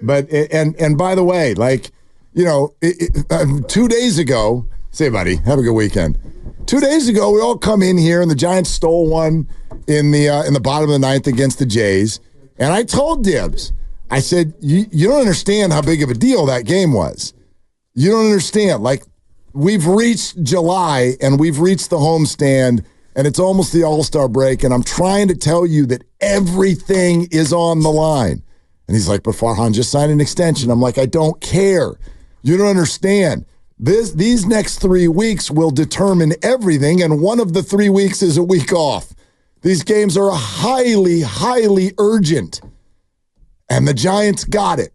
And by the way, 2 days ago, say, buddy, have a good weekend. 2 days ago, we all come in here, and the Giants stole one in the bottom of the ninth against the Jays. And I told Dibbs, I said, you don't understand how big of a deal that game was. You don't understand. Like, we've reached July, and we've reached the homestand, and it's almost the All-Star break, and I'm trying to tell you that everything is on the line. And he's like, but Farhan just signed an extension. I'm like, I don't care. You don't understand. These next 3 weeks will determine everything, and one of the 3 weeks is a week off. These games are highly, highly urgent. And the Giants got it.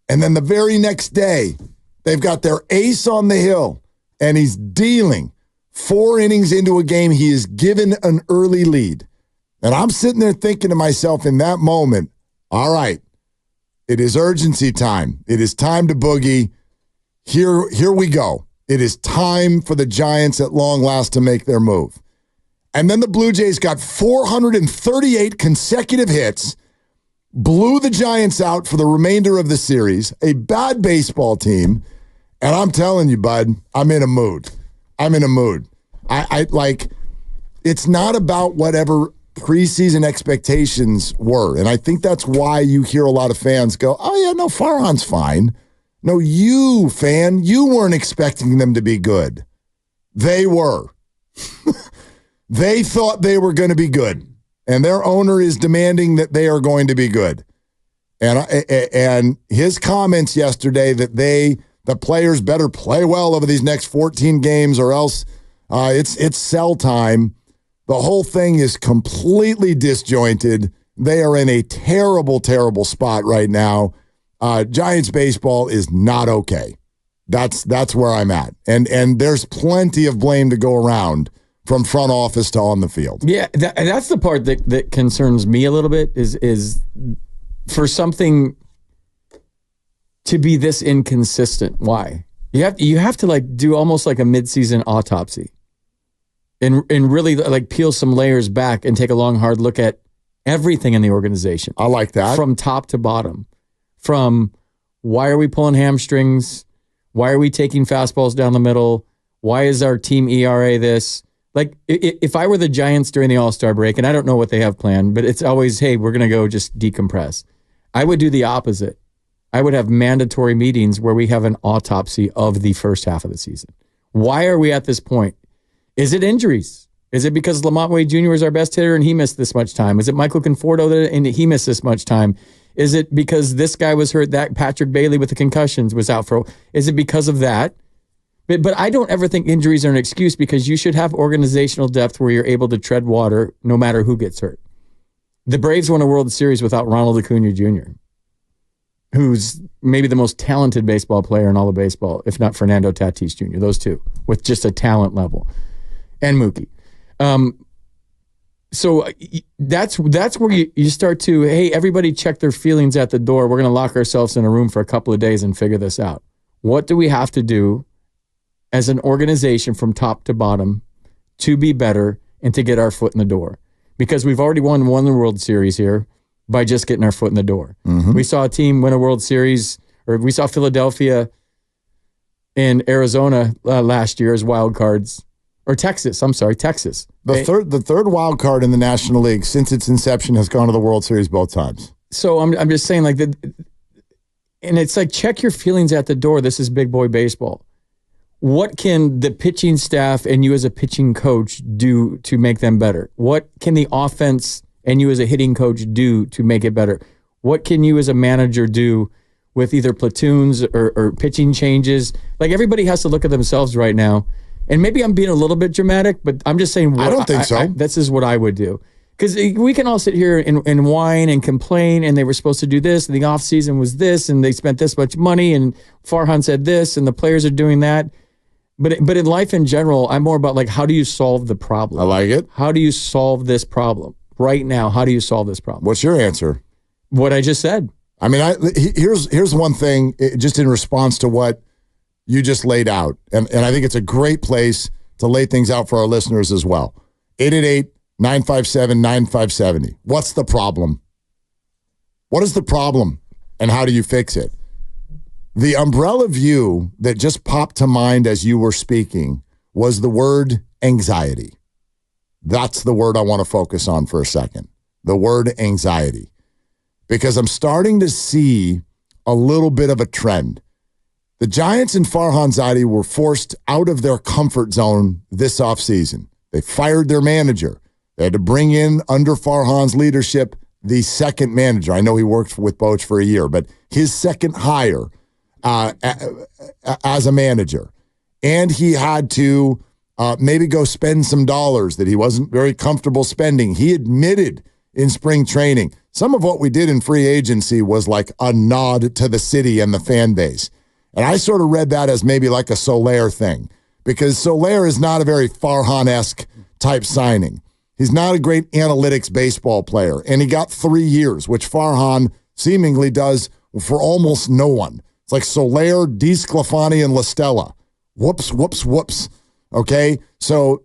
And then the very next day, they've got their ace on the hill, and he's dealing 4 innings into a game. He is given an early lead. And I'm sitting there thinking to myself in that moment, all right, it is urgency time. It is time to boogie. Here we go. It is time for the Giants at long last to make their move. And then the Blue Jays got 438 consecutive hits, blew the Giants out for the remainder of the series, a bad baseball team. And I'm telling you, bud, I'm in a mood. I it's not about whatever preseason expectations were. And I think that's why you hear a lot of fans go, oh, yeah, no, Farhan's fine. No, you, fan, you weren't expecting them to be good. They were. They thought they were going to be good. And their owner is demanding that they are going to be good. And his comments yesterday that the players better play well over these next 14 games or else it's sell time. The whole thing is completely disjointed. They are in a terrible, terrible spot right now. Giants baseball is not okay. That's where I'm at. And there's plenty of blame to go around from front office to on the field. Yeah, that's the part that concerns me a little bit is for something to be this inconsistent. Why? You have to like do almost like a midseason autopsy and really like peel some layers back and take a long, hard look at everything in the organization. I like that. From top to bottom. From why are we pulling hamstrings? Why are we taking fastballs down the middle? Why is our team ERA this? Like, if I were the Giants during the All-Star break, and I don't know what they have planned, but it's always, hey, we're going to go just decompress. I would do the opposite. I would have mandatory meetings where we have an autopsy of the first half of the season. Why are we at this point? Is it injuries? Is it because Lamont Wade Jr. is our best hitter and he missed this much time? Is it Michael Conforto and he missed this much time? Is it because this guy was hurt, that Patrick Bailey with the concussions was out for? Is it because of that? But I don't ever think injuries are an excuse because you should have organizational depth where you're able to tread water no matter who gets hurt. The Braves won a World Series without Ronald Acuna Jr., who's maybe the most talented baseball player in all of baseball, if not Fernando Tatis Jr., those two, with just a talent level, and Mookie. So that's where you start to, hey, everybody check their feelings at the door. We're going to lock ourselves in a room for a couple of days and figure this out. What do we have to do as an organization from top to bottom to be better and to get our foot in the door? Because we've already won the World Series here by just getting our foot in the door. Mm-hmm. We saw a team win a World Series, or we saw Philadelphia and Arizona last year as wild cards. Or Texas. The third wild card in the National League since its inception has gone to the World Series both times. So I'm just saying, like, and it's like, check your feelings at the door. This is big boy baseball. What can the pitching staff and you as a pitching coach do to make them better? What can the offense and you as a hitting coach do to make it better? What can you as a manager do with either platoons or pitching changes? Like, everybody has to look at themselves right now. And maybe I'm being a little bit dramatic, but I'm just saying. I don't think so. This is what I would do. Because we can all sit here and whine and complain, and they were supposed to do this, and the offseason was this, and they spent this much money, and Farhan said this, and the players are doing that. But in life in general, I'm more about, like, how do you solve the problem? I like it. How do you solve this problem? Right now, how do you solve this problem? What's your answer? What I just said. I mean, here's one thing, just in response to what you just laid out. And I think it's a great place to lay things out for our listeners as well. 888-957-9570. What's the problem? What is the problem? And how do you fix it? The umbrella view that just popped to mind as you were speaking was the word anxiety. That's the word I want to focus on for a second. The word anxiety. Because I'm starting to see a little bit of a trend. The Giants and Farhan Zaidi were forced out of their comfort zone this offseason. They fired their manager. They had to bring in, under Farhan's leadership, the second manager. I know he worked with Boch for a year, but his second hire as a manager. And he had to maybe go spend some dollars that he wasn't very comfortable spending. He admitted in spring training, some of what we did in free agency was like a nod to the city and the fan base. And I sort of read that as maybe like a Soler thing, because Soler is not a very Farhan-esque type signing. He's not a great analytics baseball player, and he got 3 years, which Farhan seemingly does for almost no one. It's like Soler, DeSclafani, and La Stella. Whoops, whoops, whoops. Okay? So,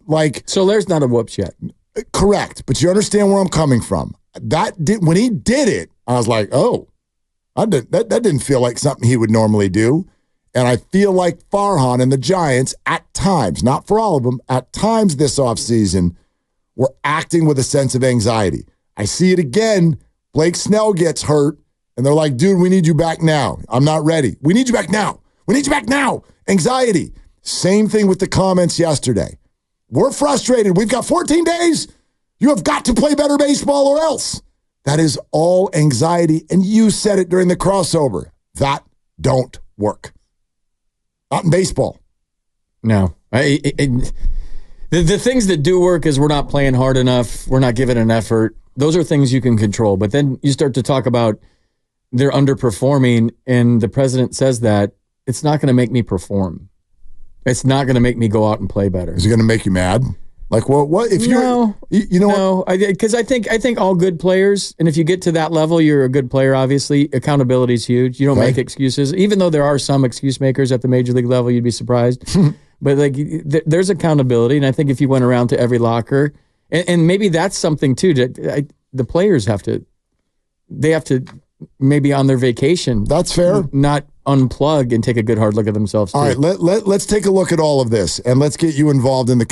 like... Soler's not a whoops yet. Correct, but you understand where I'm coming from. When he did it, I was like, oh, that didn't feel like something he would normally do. And I feel like Farhan and the Giants, at times, not for all of them, at times this offseason, were acting with a sense of anxiety. I see it again. Blake Snell gets hurt, and they're like, dude, we need you back now. I'm not ready. We need you back now. We need you back now. Anxiety. Same thing with the comments yesterday. We're frustrated. We've got 14 days. You have got to play better baseball or else. That is all anxiety, and you said it during the crossover. That don't work. Not in baseball. No. The things that do work is we're not playing hard enough. We're not giving an effort. Those are things you can control. But then you start to talk about they're underperforming, and the president says that it's not going to make me perform. It's not going to make me go out and play better. Is it going to make you mad? Like, what if you're, you know, no, because I think all good players, and if you get to that level, you're a good player. Obviously, accountability is huge. You don't make excuses, even though there are some excuse makers at the major league level. You'd be surprised, but like there's accountability, and I think if you went around to every locker, and maybe that's something too. The players have to maybe on their vacation. That's fair. Not unplug and take a good hard look at themselves. All right, let's take a look at all of this, and let's get you involved in the